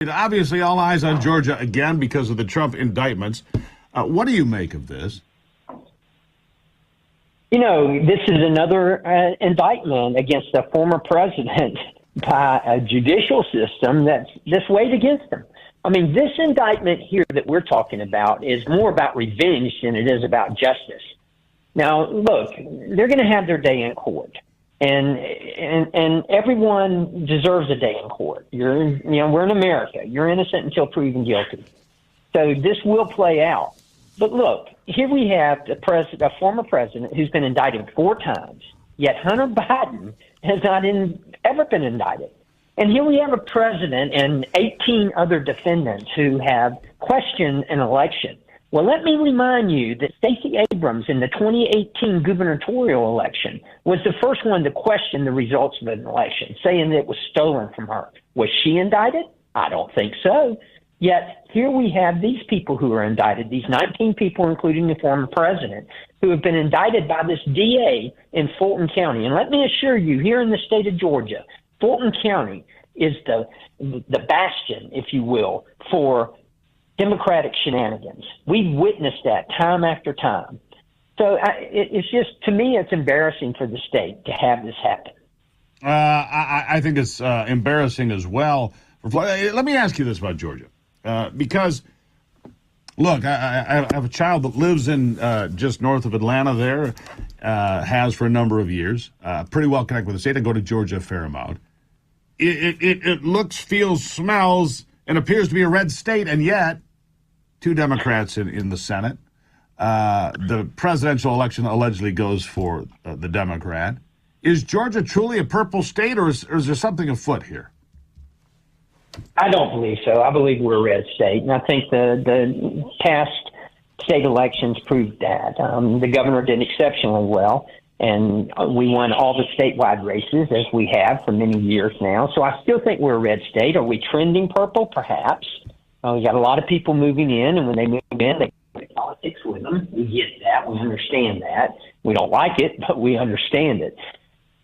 Obviously, all eyes on Georgia again because of the Trump indictments. What do you make of this? You know, this is another indictment against a former president by a judicial system that's weighed against him. I mean, this indictment here that we're talking about is more about revenge than it is about justice. Now, look, they're going to have their day in court. And everyone deserves a day in court. We're in America. You're innocent until proven guilty. So this will play out. But look, here we have a former president who's been indicted 4 times, yet Hunter Biden has not ever been indicted. And here we have a president and 18 other defendants who have questioned an election. Well, let me remind you that Stacey Abrams in the 2018 gubernatorial election was the first one to question the results of an election, saying that it was stolen from her. Was she indicted? I don't think so. Yet here we have these people who are indicted, these 19 people, including the former president, who have been indicted by this DA in Fulton County. And let me assure you, here in the state of Georgia, Fulton County is the bastion, if you will, for Democratic shenanigans. We've witnessed that time after time. So it's just, to me, it's embarrassing for the state to have this happen. I think it's embarrassing as well. Let me ask you this about Georgia. Because, look, I have a child that lives in just north of Atlanta there, has for a number of years, pretty well connected with the state. I go to Georgia a fair amount. It looks, feels, smells, and appears to be a red state, and yet 2 Democrats in the Senate. The presidential election allegedly goes for the Democrat. Is Georgia truly a purple state, or is there something afoot here? I don't believe so. I believe we're a red state, and I think the past state elections proved that. The governor did exceptionally well, and we won all the statewide races, as we have for many years now. So I still think we're a red state. Are we trending purple? Perhaps. We got a lot of people moving in, and when they move in, they take politics with them. We get that. We understand that. We don't like it, but we understand it.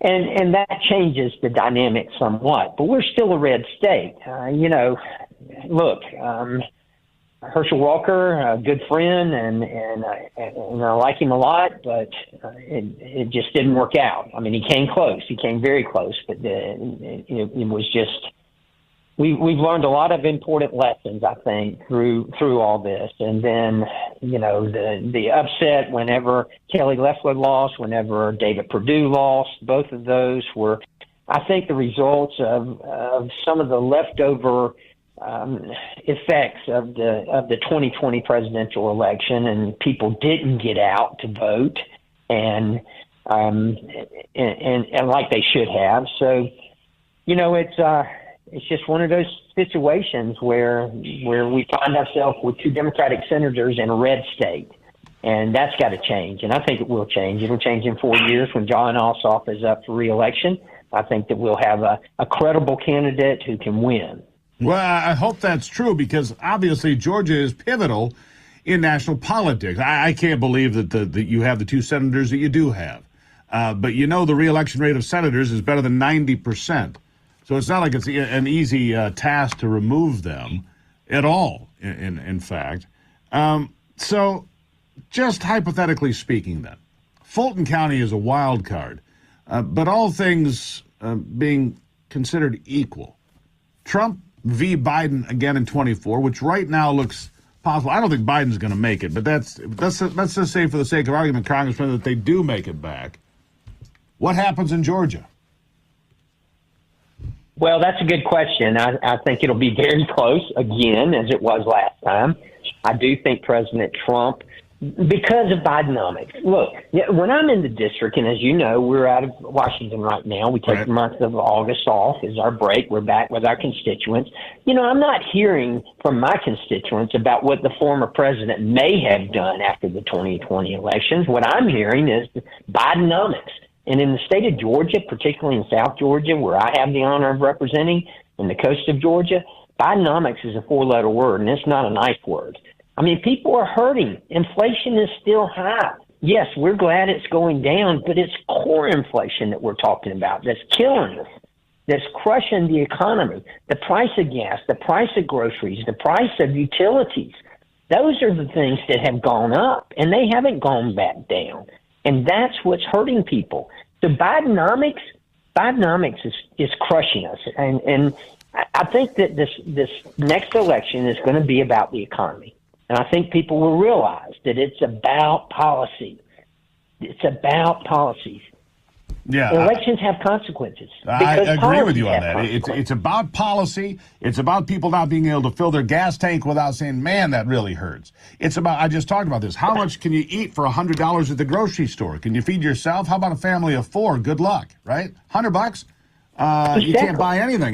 And that changes the dynamic somewhat. But we're still a red state. Look, Herschel Walker, a good friend, and I like him a lot, but it just didn't work out. I mean, he came close. He came very close, but it was just we've learned a lot of important lessons, I think, through all this. And then, the upset whenever Kelly Loeffler lost, whenever David Perdue lost, both of those were, I think, the results of some of the leftover effects of the 2020 presidential election, and people didn't get out to vote and like they should have. So, it's just one of those situations where we find ourselves with 2 Democratic senators in a red state, and that's got to change. And I think it will change. It'll change in 4 years when John Ossoff is up for re-election. I think that we'll have a credible candidate who can win. Well, I hope that's true, because obviously Georgia is pivotal in national politics. I can't believe that you have the 2 senators that you do have. But the re-election rate of senators is better than 90%. So it's not like it's an easy task to remove them at all, in fact. So just hypothetically speaking then, Fulton County is a wild card, but all things being considered equal, Trump v. Biden again in 24, which right now looks possible. I don't think Biden's going to make it, but let's just say for the sake of argument, Congressman, that they do make it back. What happens in Georgia? Well, that's a good question. I think it'll be very close again, as it was last time. I do think President Trump, because of Bidenomics. Look, when I'm in the district, and as you know, we're out of Washington right now. We take the month of August off as our break. We're back with our constituents. I'm not hearing from my constituents about what the former president may have done after the 2020 elections. What I'm hearing is Bidenomics. And in the state of Georgia, particularly in South Georgia, where I have the honor of representing, in the coast of Georgia, Bidenomics is a 4-letter word, and it's not a nice word. I mean, people are hurting. Inflation is still high. Yes, we're glad it's going down, but it's core inflation that we're talking about that's killing us. that's crushing the economy. The price of gas, the price of groceries, the price of utilities. Those are the things that have gone up, and they haven't gone back down. And that's what's hurting people. So Bidenomics is crushing us. And I think that this next election is going to be about the economy. And I think people will realize that it's about policy. It's about policies. Yeah, elections have consequences. I agree with you on that. It's about policy. It's about people not being able to fill their gas tank without saying, man, that really hurts. It's about, I just talked about this. How much can you eat for $100 at the grocery store? Can you feed yourself? How about a family of 4? Good luck, right? $100? You can't buy anything.